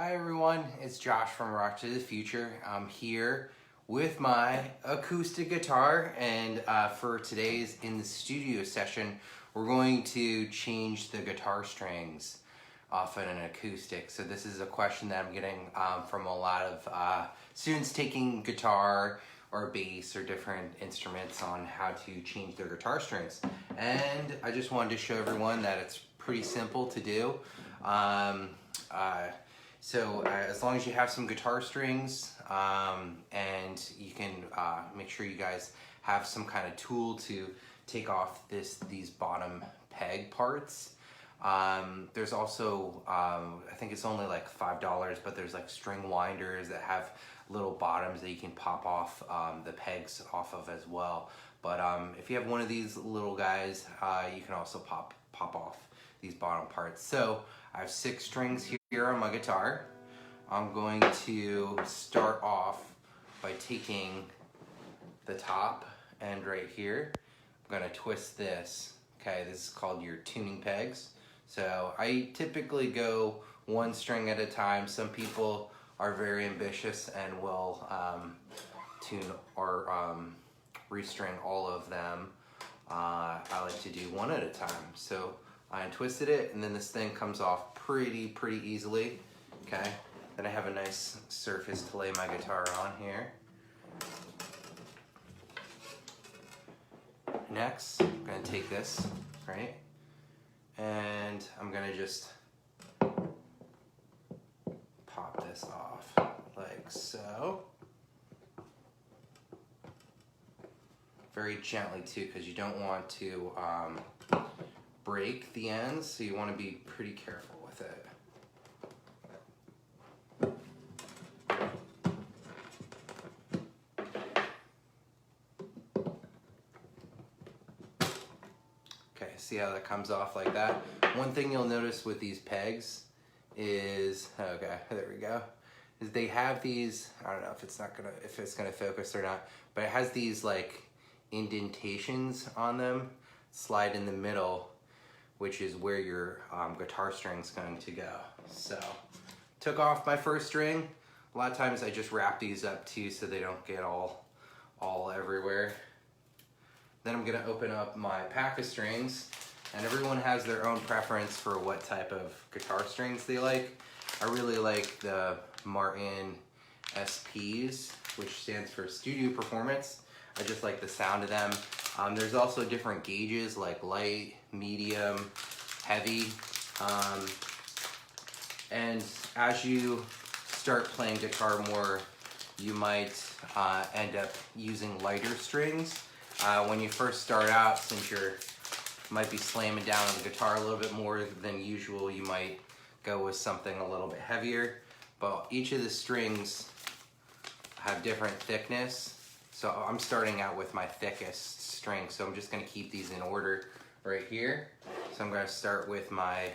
Hi everyone, it's Josh from Rock to the Future. I'm here with my acoustic guitar, and for today's in the studio session, we're going to change the guitar strings off of an acoustic. So this is a question that I'm getting from a lot of students taking guitar or bass or different instruments on how to change their guitar strings. And I just wanted to show everyone that it's pretty simple to do. So as long as you have some guitar strings and you can make sure you guys have some kind of tool to take off these bottom peg parts. There's also, I think it's only like $5, but there's like string winders that have little bottoms that you can pop off the pegs off of as well. But if you have one of these little guys, you can also pop off these bottom parts. So I have 6 strings here on my guitar. I'm going to start off by taking the top end right here. I'm going to twist this. Okay, this is called your tuning pegs. So I typically go 1 string at a time. Some people are very ambitious and will tune or restring all of them. I like to do 1 at a time. So I untwisted it, and then this thing comes off pretty easily. Okay, then I have a nice surface to lay my guitar on here. Next, I'm gonna take this, right, and I'm gonna just pop this off like so. Very gently too, because you don't want to break the ends, so you want to be pretty careful with it. Okay, see how that comes off like that? One thing you'll notice with these pegs is, okay, there we go, is they have these, I don't know if it's gonna focus or not, but it has these like indentations on them, slide in the middle, which is where your guitar string's going to go. So, took off my first string. A lot of times I just wrap these up too so they don't get all everywhere. Then I'm gonna open up my pack of strings, and everyone has their own preference for what type of guitar strings they like. I really like the Martin SPs, which stands for Studio Performance. I just like the sound of them. There's also different gauges like light, medium, heavy. And as you start playing guitar more, you might end up using lighter strings. When you first start out, since you might be slamming down on the guitar a little bit more than usual, you might go with something a little bit heavier. But each of the strings have different thickness. So I'm starting out with my thickest string, so I'm just gonna keep these in order right here. So I'm gonna start with my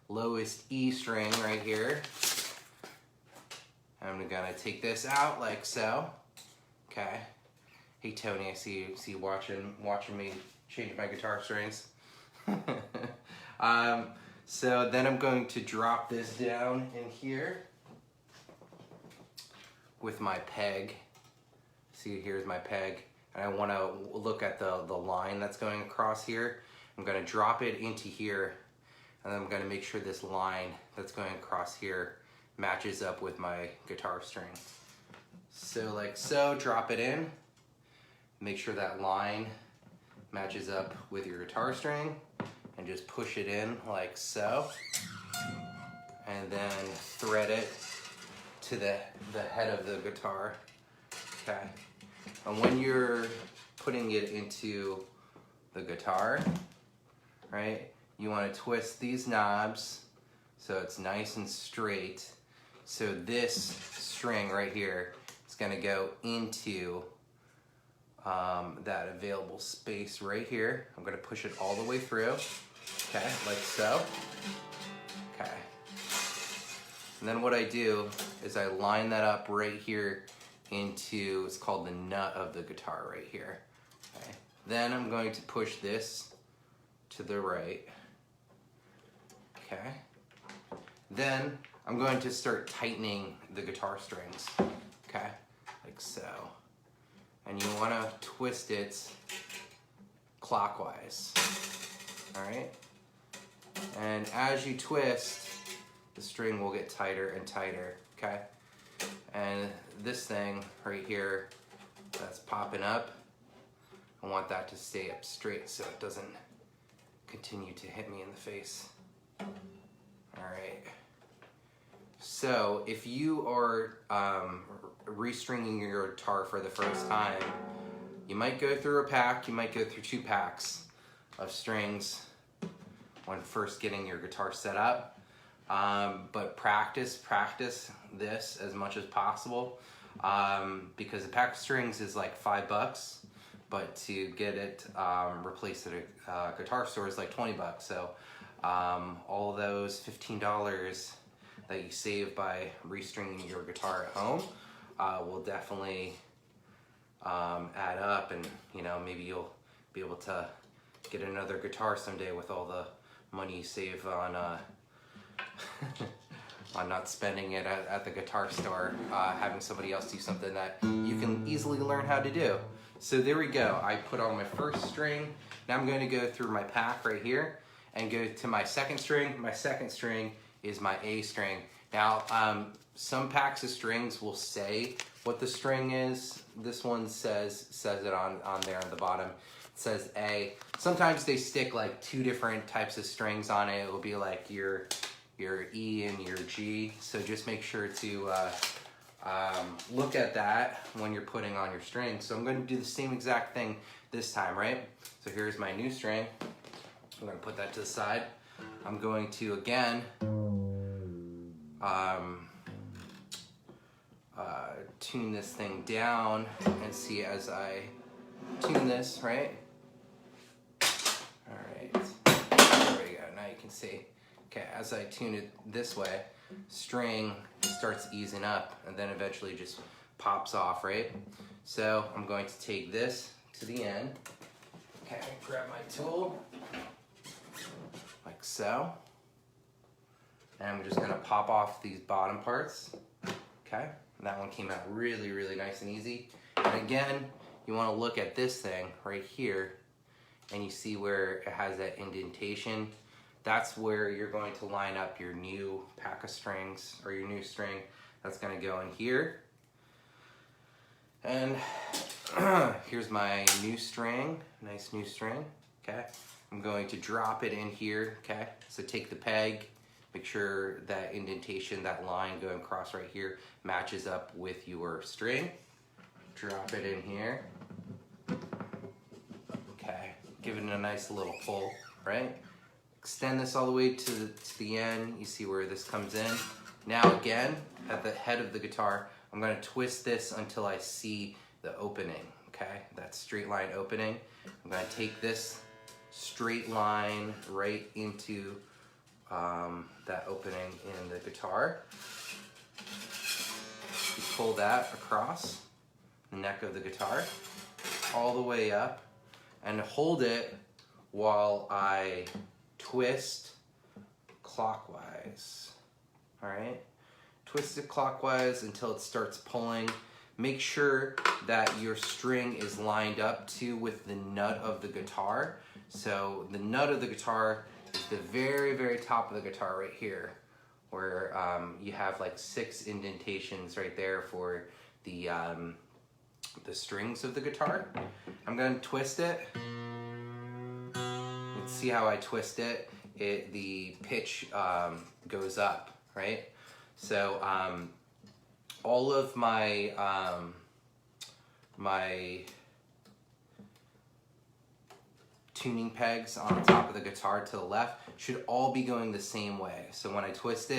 lowest E string right here. I'm gonna take this out like so. Okay. Hey Tony, I see you watching me change my guitar strings. So then I'm going to drop this down in here with my peg. See, here's my peg, and I want to look at the line that's going across here. I'm going to drop it into here, and then I'm going to make sure this line that's going across here matches up with my guitar string. So like so, drop it in, make sure that line matches up with your guitar string, and just push it in like so, and then thread it to the head of the guitar. Okay. And when you're putting it into the guitar, right, you want to twist these knobs so it's nice and straight. So this string right here is going to go into that available space right here. I'm going to push it all the way through, okay, like so. Okay. And then what I do is I line that up right here into, it's called the nut of the guitar right here. Okay. Then I'm going to push this to the right. Okay. Then I'm going to start tightening the guitar strings, okay, like so. And you want to twist it clockwise, all right? And as you twist, the string will get tighter and tighter, okay? And this thing right here that's popping up, I want that to stay up straight so it doesn't continue to hit me in the face. All right. So if you are restringing your guitar for the first time, you might go through a pack, you might go through 2 packs of strings when first getting your guitar set up. But practice this as much as possible, because a pack of strings is like $5, but to get it replaced at a guitar store is like $20. So all those $15 that you save by restringing your guitar at home will definitely add up, and you know, maybe you'll be able to get another guitar someday with all the money you save on on not spending it at the guitar store, having somebody else do something that you can easily learn how to do. So there we go. I put on my first string. Now I'm going to go through my pack right here and go to my second string. My second string is my A string. Now, some packs of strings will say what the string is. This one says it on there on the bottom. It says A. Sometimes they stick like 2 different types of strings on it. It will be like your E and your G. So just make sure to look at that when you're putting on your string. So I'm going to do the same exact thing this time, right? So here's my new string. I'm going to put that to the side. I'm going to again tune this thing down and see as I tune this, right? All right, there we go. Now you can see. Okay, as I tune it this way, string starts easing up and then eventually just pops off, right? So I'm going to take this to the end. Okay, grab my tool, like so. And I'm just gonna pop off these bottom parts, okay? And that one came out really, really nice and easy. And again, you wanna look at this thing right here, and you see where it has that indentation. That's where you're going to line up your new pack of strings, or your new string. That's gonna go in here. And here's my new string, nice new string, okay? I'm going to drop it in here, okay? So take the peg, make sure that indentation, that line going across right here, matches up with your string. Drop it in here. Okay, give it a nice little pull, right? Extend this all the way to the end. You see where this comes in. Now again, at the head of the guitar, I'm gonna twist this until I see the opening, okay? That straight line opening. I'm gonna take this straight line right into that opening in the guitar. You pull that across the neck of the guitar, all the way up, and hold it while I twist clockwise, all right? Twist it clockwise until it starts pulling. Make sure that your string is lined up with the nut of the guitar. So the nut of the guitar is the very, very top of the guitar right here, where you have like 6 indentations right there for the strings of the guitar. I'm gonna twist it. Let's see how I twist it. The pitch goes up, right? So all of my my tuning pegs on top of the guitar to the left should all be going the same way. So when I twist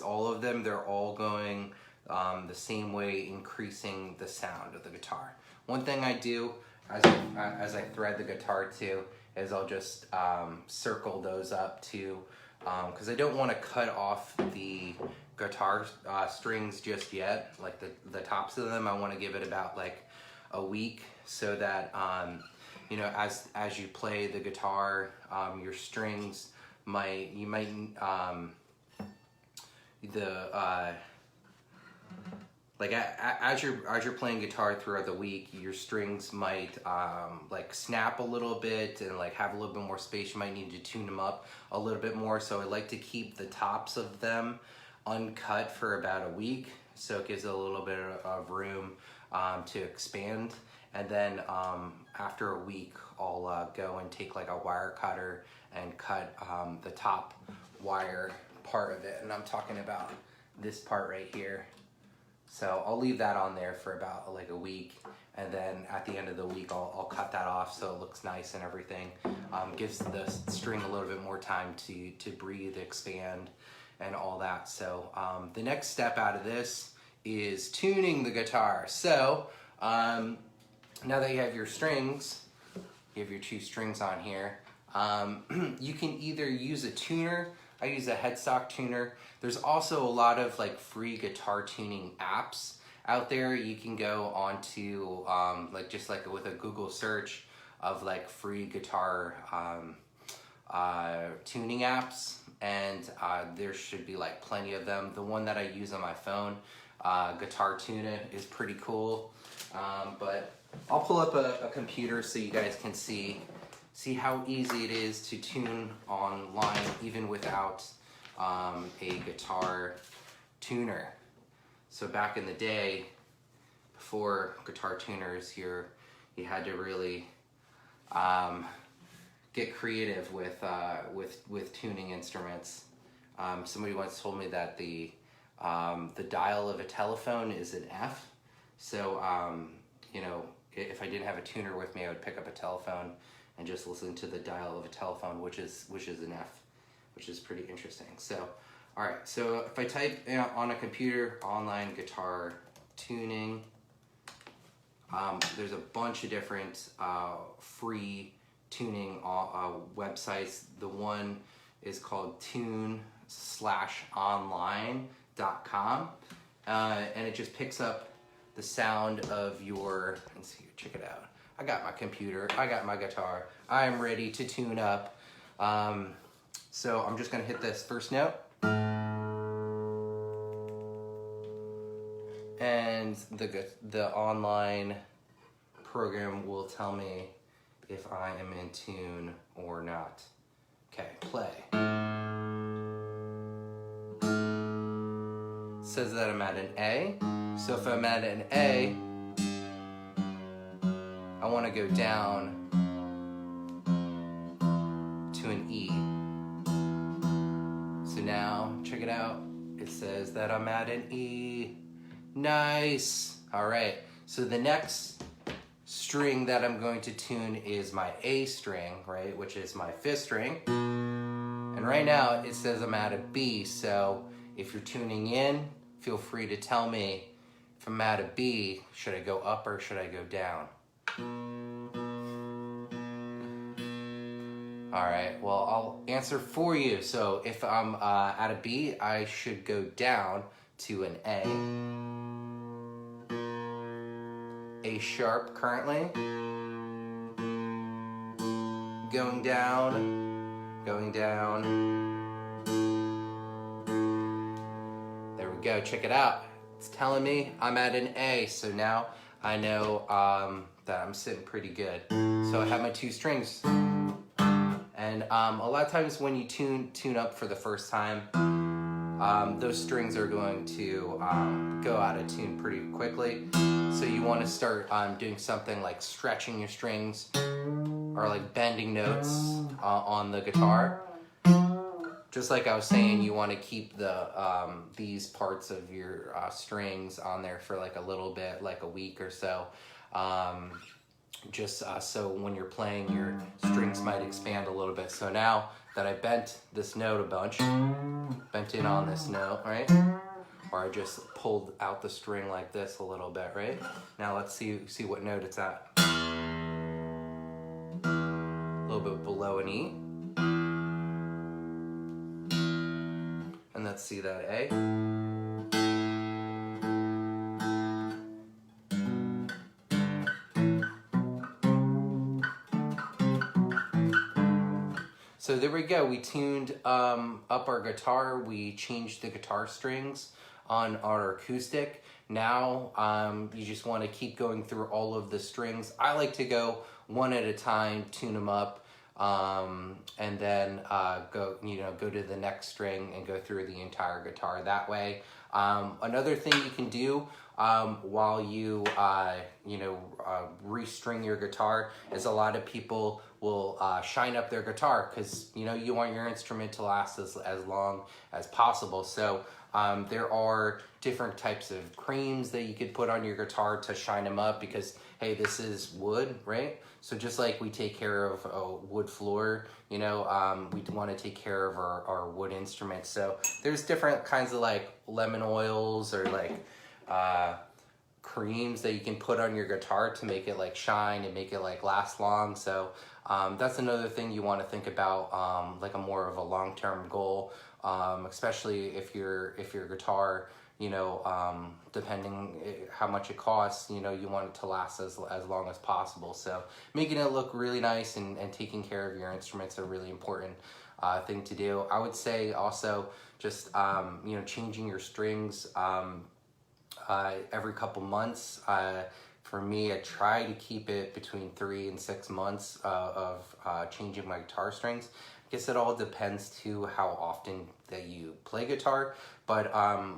all of them, they're all going the same way, increasing the sound of the guitar. One thing I do as I thread the guitar too is I'll just circle those up too, because I don't want to cut off the guitar strings just yet, like the tops of them. I want to give it about like a week so that you know, as you play the guitar, your strings might like as you're playing guitar throughout the week, your strings might like snap a little bit and like have a little bit more space. You might need to tune them up a little bit more. So I like to keep the tops of them uncut for about a week, so it gives it a little bit of room to expand. And then after a week, I'll go and take like a wire cutter and cut the top wire part of it. And I'm talking about this part right here. So I'll leave that on there for about like a week, and then at the end of the week I'll cut that off so it looks nice and everything. Gives the string a little bit more time to breathe, expand, and all that. So the next step out of this is tuning the guitar. So now that you have your strings, you have your 2 strings on here, you can either use a tuner. I use a headstock tuner. There's also a lot of like free guitar tuning apps out there. You can go onto like just like with a Google search of like free guitar tuning apps, and there should be like plenty of them. The one that I use on my phone, Guitar Tuna, is pretty cool. But I'll pull up a computer so you guys can see how easy it is to tune online even without a guitar tuner. So back in the day, before guitar tuners, you had to really get creative with tuning instruments. Somebody once told me that the dial of a telephone is an F. So you know, if I didn't have a tuner with me, I would pick up a telephone and just listen to the dial of a telephone, which is an F, which is pretty interesting. So, all right, so if I type on a computer, online guitar tuning, there's a bunch of different free tuning websites. The one is called tune/online.com, and it just picks up the sound of your, let's see, check it out. I got my computer, I got my guitar, I'm ready to tune up. So I'm just gonna hit this first note. And the online program will tell me if I am in tune or not. Okay, play. It says that I'm at an A. So if I'm at an A, I want to go down to an E. So now, check it out. It says that I'm at an E. Nice. All right. So the next string that I'm going to tune is my A string, right? Which is my 5th string. And right now it says I'm at a B. So if you're tuning in, feel free to tell me if I'm at a B, should I go up or should I go down? All right, well, I'll answer for you. So if I'm at a B, I should go down to an A sharp currently. Going down, going down. There we go, check it out. It's telling me I'm at an A, so now I know that I'm sitting pretty good. So I have my 2 strings. And a lot of times when you tune up for the first time, those strings are going to go out of tune pretty quickly. So you want to start doing something like stretching your strings or like bending notes on the guitar. Just like I was saying, you want to keep the these parts of your strings on there for like a little bit, like a week or so. Just so when you're playing, your strings might expand a little bit. So now that I bent this note a bunch, bent in on this note, right? Or I just pulled out the string like this a little bit, right? Now let's see what note it's at. A little bit below an E. And let's see that A. So there we go. We tuned up our guitar. We changed the guitar strings on our acoustic. Now you just want to keep going through all of the strings. I like to go one at a time, tune them up, and then go to the next string and go through the entire guitar that way. Another thing you can do while you restring your guitar is a lot of people will shine up their guitar because you want your instrument to last as long as possible. So there are different types of creams that you could put on your guitar to shine them up because, hey, this is wood, right? So just like we take care of a wood floor, we want to take care of our wood instruments. So there's different kinds of like lemon oils or like creams that you can put on your guitar to make it like shine and make it like last long. So that's another thing you want to think about, like a more of a long-term goal, especially if your guitar, depending how much it costs, you want it to last as long as possible. So making it look really nice and taking care of your instruments are a really important thing to do. I would say also just changing your strings every couple months. For me, I try to keep it between 3 and 6 months of changing my guitar strings. I guess it all depends to how often that you play guitar, but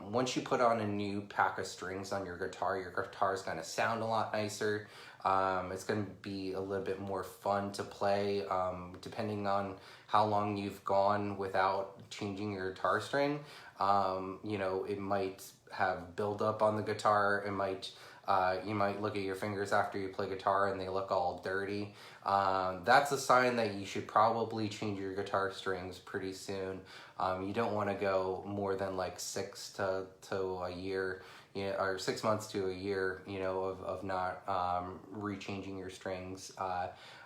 once you put on a new pack of strings on your guitar is going to sound a lot nicer. It's going to be a little bit more fun to play, depending on how long you've gone without changing your guitar string. It might have buildup on the guitar. It might you might look at your fingers after you play guitar and they look all dirty. That's a sign that you should probably change your guitar strings pretty soon. You don't want to go more than like 6 to a year, or 6 months to a year, of not rechanging your strings.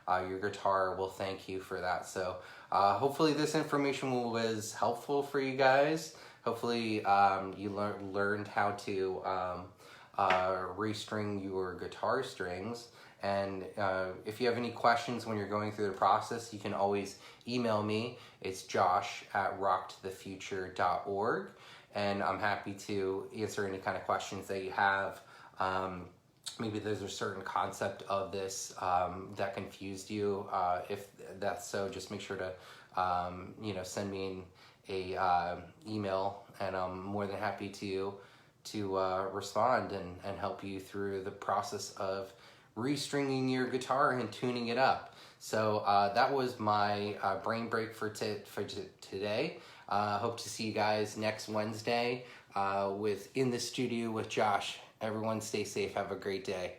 Your guitar will thank you for that. So hopefully this information was helpful for you guys. Hopefully you learned how to restring your guitar strings. And if you have any questions when you're going through the process, you can always email me. It's josh@rocktothefuture.org, and I'm happy to answer any kind of questions that you have. Maybe there's a certain concept of this that confused you. If that's so, just make sure to send me a email, and I'm more than happy to respond and help you through the process of restringing your guitar and tuning it up. So that was my brain break for today. Hope to see you guys next Wednesday with In the Studio with Josh. Everyone stay safe. Have a great day.